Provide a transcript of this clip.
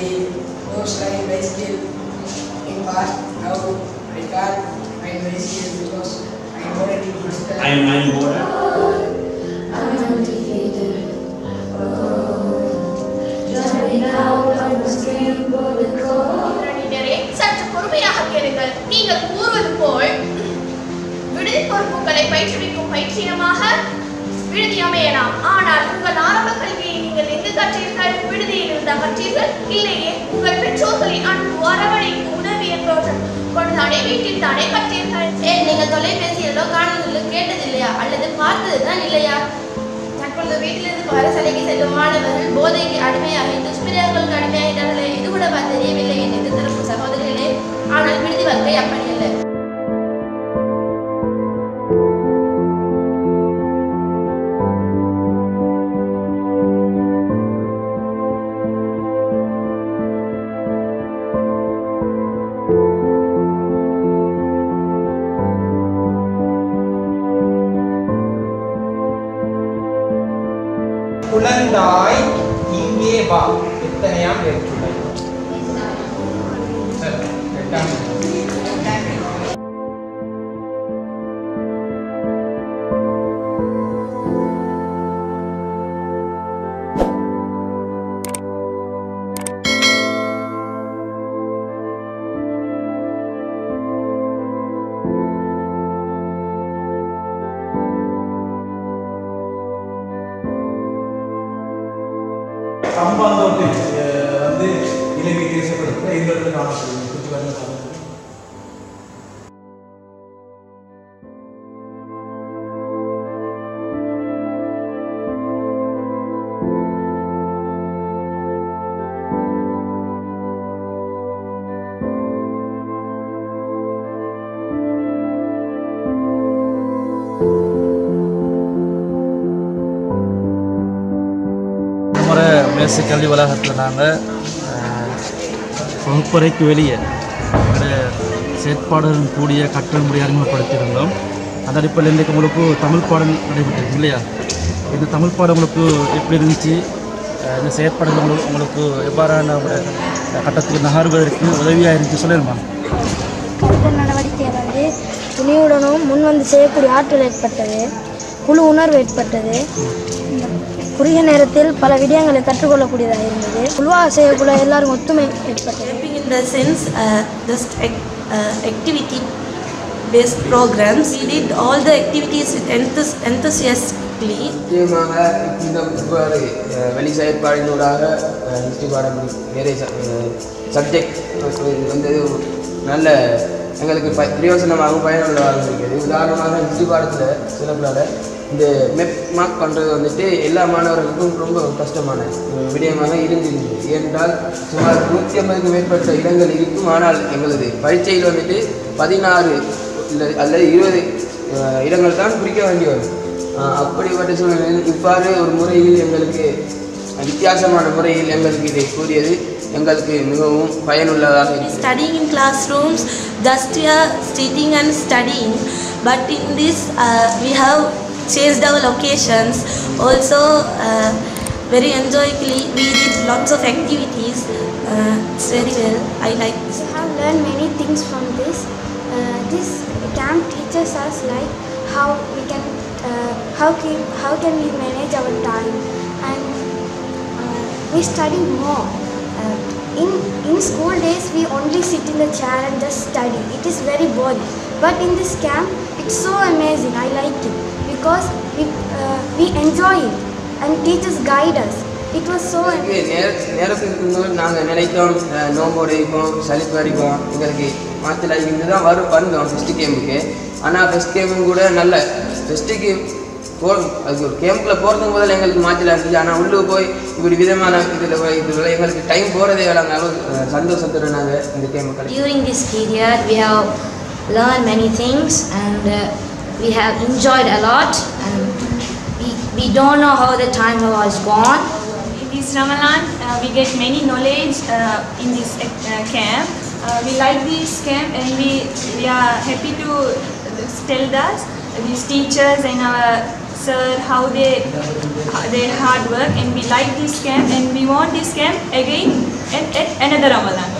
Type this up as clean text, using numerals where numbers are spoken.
I was riding bicycle in past. Now I can't ride bicycle because I am already master. I am bored. I'm undefeated. Jumping out on the skateboard and go. சற்று பொறுமையாக கேளுங்கள். நீங்கள் கூறுவது போல் விடுதி பொறுப்புகளை பயிற்றுவிக்கும் பயிற்சியமாக விடுதி அமையலாம். ஆனால் உங்கள் ஆரம்ப கல்வியை நீங்கள் எங்கு கற்றீர்கள்? விடுதியில் இருந்த கற்றீர்கள்? இல்லையே, உங்கள் பெற்றோர்களின் அன்பு அரவணைப்பு உதவி என்பவற்றை கொண்டுதானே வீட்டில் தானே கற்றீர்கள். நீங்கள் தொலைபேசியிலோ காணொலியிலோ கேட்டதில்லையா அல்லது பார்த்ததுதான் இல்லையா? தற்பொழுது வீட்டிலிருந்து பாடசாலைக்கு செல்லும் மாணவர்கள் போதைக்கு அடிமையாகி துஷ்பிரயோகங்களுக்கு அடிமையாகிட்டார்களே, இது கூட தெரியவில்லை என் எதிர்த்தரப்பு சகோதரிகளே. ஆனால் விடுதி வாழ்க்கை அப்படி இல்லை. குழந்தாய் இங்கே வா. எத்தனையாம் வேற்றுமை? சம்பாந்தோட்டை வந்து இலங்கை தேசப்படுத்த இந்த இடத்துல காணப்படுது. கொஞ்சம் வரணும் பாருங்க. மேசை கல்வி வளாகத்தில் நாங்கள் வகுப்பறைக்கு வெளியே செயற்பாடுடன் கூடிய கற்றல் முறை அறிமுகப்படுத்தியிருந்தோம். அந்த அடிப்படையில் இன்றைக்கு உங்களுக்கு தமிழ் பாடம் நடைபெற்றிருக்கு இல்லையா? இந்த தமிழ் பாடம் உங்களுக்கு எப்படி இருந்துச்சு? இந்த செயற்பாடுகள் உங்களுக்கு எவ்வாறான கட்டத்துக்கு நகர்வதற்கு உதவியாக இருந்துச்சு சொல்லிடுமா? கற்றல் நடவடிக்கையை வந்து துணியுடனும் முன் வந்து செய்யக்கூடிய ஆற்றல் ஏற்பட்டது, குழு உணர்வு ஏற்பட்டது. குறுகிய நேரத்தில் பல விடயங்களை கற்றுக்கொள்ளக்கூடியதாக இருந்தது. குழுவாக செய்யக்கூடிய எல்லாரும் ஒத்துமை ஏற்பட்டது. Helping in the sense this activity based programs, we did all the activities with enthusiastically. முக்கியமாக இந்த வெளி செயற்பாடுகளூடாக ஹிஸ்ட்ரி பாடம் வேறு சப்ஜெக்ட் வந்து நல்ல எங்களுக்கு பிரயோசனமாகவும் பயனுள்ளதாக இருக்குது. உதாரணமாக ஹிஸ்ட்ரி பாடத்தில் சிலப்படாத இந்த மெப் மார்க் பண்ணுறது வந்துட்டு எல்லா மாணவர்களுக்கும் ரொம்ப கஷ்டமான விடயமாக இருந்திருந்தது. ஏனென்றால் சுமார் 150க்கும் மேற்பட்ட இடங்கள் இருக்கும். ஆனால் எங்களது பரீட்சையில் வந்துட்டு 16 அல்லது 20 இடங்கள் தான் குறிக்க வேண்டி வரும். அப்படிப்பட்ட சூழ்நிலையில் இவ்வாறு ஒரு முறையில் எங்களுக்கு வித்தியாசமான முறையில் எங்களுக்கு இதை கூறியது எங்களுக்கு மிகவும் பயனுள்ளதாக இருக்கிறது. Studying in classrooms, just we are sitting and studying, but in this we have changed our locations. Also very enjoyably we did lots of activities. It's very well. I like this. We have learned many things from this. This camp teaches us like how we can how can we manage our time, and we study more. In school days we only sit in the chair and just study. It is very boring. But in this camp it's so amazing. I like it because we enjoy it and teachers guide us. It was so நேரத்துக்கு இருக்கும்போது நாங்கள் நினைத்தோம் நோம்போடு இருக்கும், சளிப்பு அடிக்கும், எங்களுக்கு மாற்றல் அடிக்கிறது தான் வந்தோம் ஃபஸ்ட்டு கேமுக்கு. ஆனால் ஃபஸ்ட் கேமும் கூட நல்ல ஃபஸ்ட்டு கேம் அதுக்கு ஒரு கேம்பில் போகிறதுக்கு முதல்ல எங்களுக்கு மாற்றலாக இருந்துச்சு. ஆனால் உள்ளே போய் இப்படி விதமான இதில் எங்களுக்கு டைம் போகிறதே வேணாலும் சந்தோஷத்தோடு நாங்கள் இந்த கேமை கலந்து. During this period we have learned many things and we have enjoyed a lot, and we don't know how the time was gone. In this Ramadan we get many knowledge in this camp. We like this camp and we are happy to tell us these teachers and our sir how their hard work, and we like this camp and we want this camp again and end of Ramadan.